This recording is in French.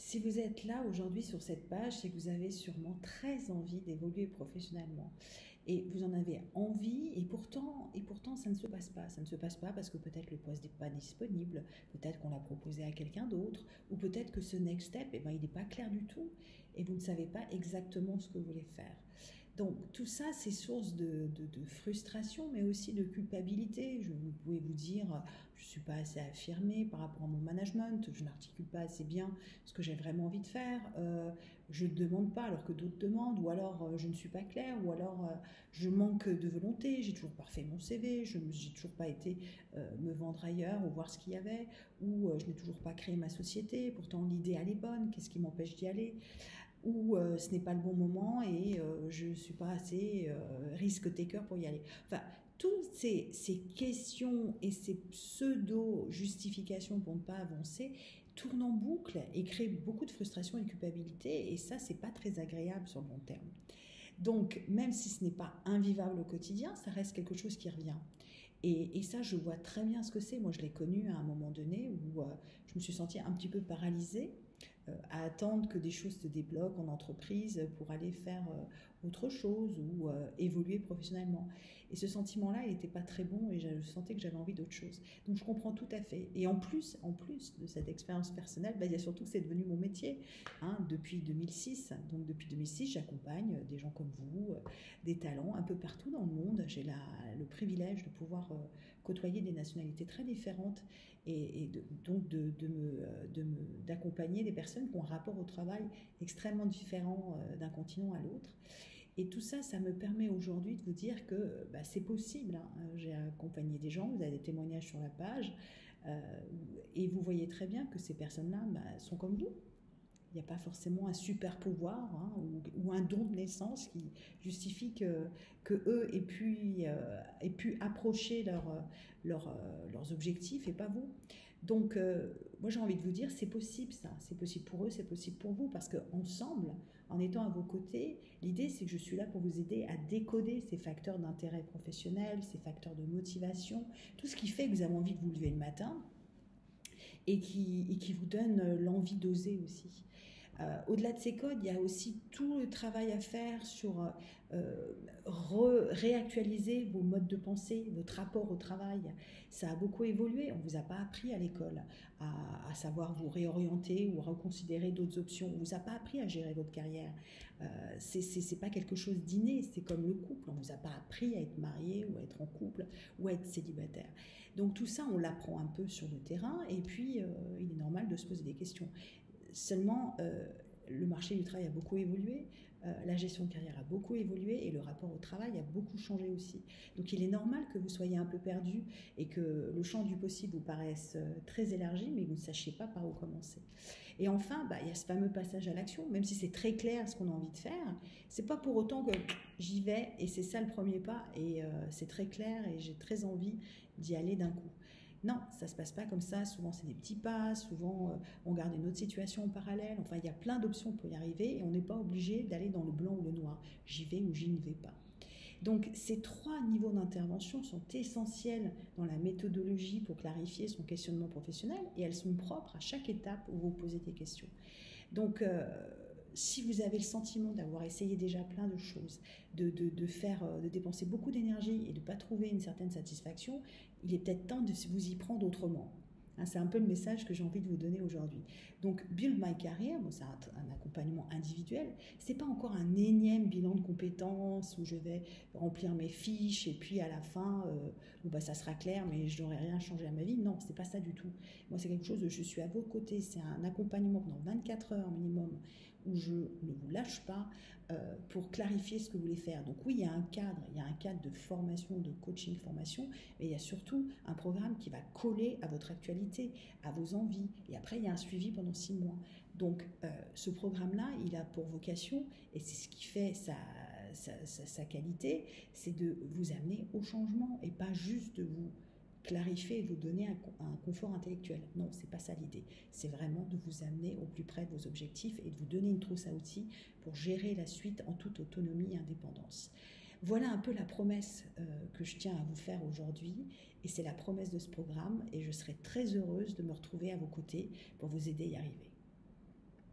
Si vous êtes là aujourd'hui sur cette page, c'est que vous avez sûrement très envie d'évoluer professionnellement. Et vous en avez envie, et pourtant ça ne se passe pas. Ça ne se passe pas parce que peut-être le poste n'est pas disponible, peut-être qu'on l'a proposé à quelqu'un d'autre, ou peut-être que ce next step, eh ben, il n'est pas clair du tout, et vous ne savez pas exactement ce que vous voulez faire. Donc tout ça, c'est source de frustration, mais aussi de culpabilité. Vous pouvez vous dire, je ne suis pas assez affirmée par rapport à mon management, je n'articule pas assez bien ce que j'ai vraiment envie de faire, je ne demande pas alors que d'autres demandent, ou alors je ne suis pas claire, ou alors je manque de volonté, j'ai toujours pas refait mon CV, je n'ai toujours pas été me vendre ailleurs ou voir ce qu'il y avait, ou je n'ai toujours pas créé ma société, pourtant l'idée elle est bonne, qu'est-ce qui m'empêche d'y aller, ou ce n'est pas le bon moment et je ne suis pas assez risk-taker pour y aller. Enfin, toutes ces questions et ces pseudo-justifications pour ne pas avancer tournent en boucle et créent beaucoup de frustration et de culpabilité, et ça, c'est pas très agréable sur le long terme. Donc, même si ce n'est pas invivable au quotidien, ça reste quelque chose qui revient. Et ça, je vois très bien ce que c'est. Moi, je l'ai connu à un moment donné où je me suis sentie un petit peu paralysée à attendre que des choses se débloquent en entreprise pour aller faire autre chose ou évoluer professionnellement. Et ce sentiment-là, il n'était pas très bon et je sentais que j'avais envie d'autre chose. Donc je comprends tout à fait. Et en plus de cette expérience personnelle, il y a surtout que c'est devenu mon métier depuis 2006. Donc depuis 2006, j'accompagne des gens comme vous, des talents un peu partout dans le monde. J'ai le privilège de pouvoir côtoyer des nationalités très différentes et donc d'accompagner des personnes qui ont un rapport au travail extrêmement différent d'un continent à l'autre. Et tout ça, ça me permet aujourd'hui de vous dire que c'est possible. J'ai accompagné des gens, vous avez des témoignages sur la page, et vous voyez très bien que ces personnes-là sont comme vous. Il n'y a pas forcément un super pouvoir ou un don de naissance qui justifie que eux aient pu approcher leurs objectifs et pas vous. Donc, moi j'ai envie de vous dire, c'est possible ça, c'est possible pour eux, c'est possible pour vous, parce qu'ensemble, en étant à vos côtés, l'idée c'est que je suis là pour vous aider à décoder ces facteurs d'intérêt professionnel, ces facteurs de motivation, tout ce qui fait que vous avez envie de vous lever le matin et qui vous donne l'envie d'oser aussi. Au-delà de ces codes, il y a aussi tout le travail à faire sur réactualiser vos modes de pensée, votre rapport au travail. Ça a beaucoup évolué. On ne vous a pas appris à l'école à savoir vous réorienter ou reconsidérer d'autres options. On ne vous a pas appris à gérer votre carrière. C'est pas quelque chose d'inné. C'est comme le couple. On ne vous a pas appris à être marié ou à être en couple ou à être célibataire. Donc tout ça, on l'apprend un peu sur le terrain. Et puis, il est normal de se poser des questions. Seulement, le marché du travail a beaucoup évolué, la gestion de carrière a beaucoup évolué et le rapport au travail a beaucoup changé aussi. Donc il est normal que vous soyez un peu perdu et que le champ du possible vous paraisse très élargi, mais que vous ne sachiez pas par où commencer. Et enfin, il y a ce fameux passage à l'action, même si c'est très clair ce qu'on a envie de faire, c'est pas pour autant que j'y vais et c'est ça le premier pas et c'est très clair et j'ai très envie d'y aller d'un coup. Non, ça ne se passe pas comme ça. Souvent, c'est des petits pas. Souvent, on garde une autre situation en parallèle. Enfin, il y a plein d'options pour y arriver et on n'est pas obligé d'aller dans le blanc ou le noir. J'y vais ou j'y ne vais pas. Donc, ces trois niveaux d'intervention sont essentiels dans la méthodologie pour clarifier son questionnement professionnel et elles sont propres à chaque étape où vous posez des questions. Donc, si vous avez le sentiment d'avoir essayé déjà plein de choses, de dépenser beaucoup d'énergie et de ne pas trouver une certaine satisfaction, il est peut-être temps de vous y prendre autrement. C'est un peu le message que j'ai envie de vous donner aujourd'hui. Donc, Build My Career, c'est un accompagnement individuel. C'est pas encore un énième bilan de compétences où je vais remplir mes fiches et puis à la fin, ça sera clair, mais je n'aurai rien changé à ma vie. Non, c'est pas ça du tout. Moi, c'est quelque chose de je suis à vos côtés. C'est un accompagnement pendant 24 heures minimum où je ne vous lâche pas pour clarifier ce que vous voulez faire. Donc oui, il y a un cadre de formation, de coaching formation, mais il y a surtout un programme qui va coller à votre actualité, à vos envies. Et après, il y a un suivi pendant 6 mois. Donc ce programme-là, il a pour vocation, et c'est ce qui fait sa qualité, c'est de vous amener au changement et pas juste de vous clarifier et vous donner un confort intellectuel. Non, c'est pas ça l'idée. C'est vraiment de vous amener au plus près de vos objectifs et de vous donner une trousse à outils pour gérer la suite en toute autonomie et indépendance. Voilà un peu la promesse que je tiens à vous faire aujourd'hui et c'est la promesse de ce programme et je serai très heureuse de me retrouver à vos côtés pour vous aider à y arriver.